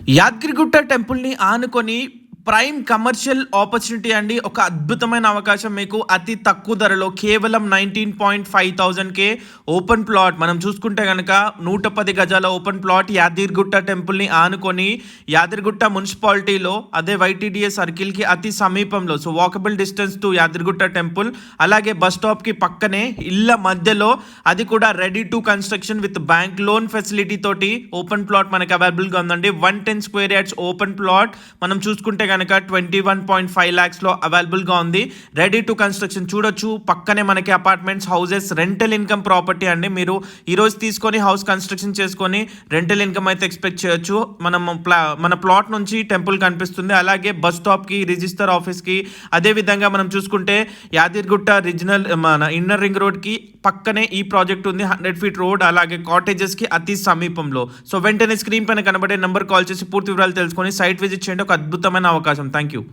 యాదగిరిగుట్ట టెంపుల్‌ని ఆనుకొని prime commercial opportunity అండి. ఒక అద్భుతమైన అవకాశం మీకు అతి తక్కువ ధరలో కేవలం 19,500కే ఓపెన్ ప్లాట్. మనం చూసుకుంటే గనక 110 గజాల ఓపెన్ ప్లాట్ యాదగిరిగుట్ట టెంపుల్‌ని ఆనుకొని యాదగిరిగుట్ట మున్సిపాలిటీలో అదే వైటీడీఏ సర్కిల్‌కి అతి సమీపంలో. So walkable distance to Yadagirigutta temple. అలాగే బస్ స్టాప్‌కి పక్కనే ఇళ్ళ మధ్యలో అది కూడా ready to construction with bank loan facility తోటి ఓపెన్ ప్లాట్ మనకి అవైలబుల్‌గా ఉందండి. 110 స్క్వేర్ యార్డ్స్ ఓపెన్ ప్లాట్ మనం చూసుకుంటే కనుక 21.5 lakhsలో అవైలబుల్గా ఉంది. రెడీ టు కన్స్ట్రక్షన్ చూడొచ్చు. పక్కనే మనకి apartments, houses, rental income property అండి. మీరు ఈరోజు తీసుకొని హౌస్ కన్స్ట్రక్షన్ చేసుకొని రెంటల్ ఇన్కమ్ అయితే ఎక్స్పెక్ట్ చేయొచ్చు. మన ప్లాట్ నుంచి టెంపుల్ కనిపిస్తుంది. అలాగే బస్ స్టాప్కి, రిజిస్టర్ ఆఫీస్కి, అదేవిధంగా మనం చూసుకుంటే యాదగిరిగుట్ట రీజనల్ మన ఇన్నర్ రింగ్ రోడ్కి పక్కనే ఈ ప్రాజెక్ట్ ఉంది. 100 feet రోడ్, అలాగే కాటేజెస్కి అతి సమీపంలో. సో వెంటనే స్క్రీన్ పైన కనబడే నెంబర్ కాల్ చేసి పూర్తి వివరాలు తెలుసుకొని సైట్ విజిట్ చేయండి. ఒక అద్భుతమైన అవకాశం. Thank you.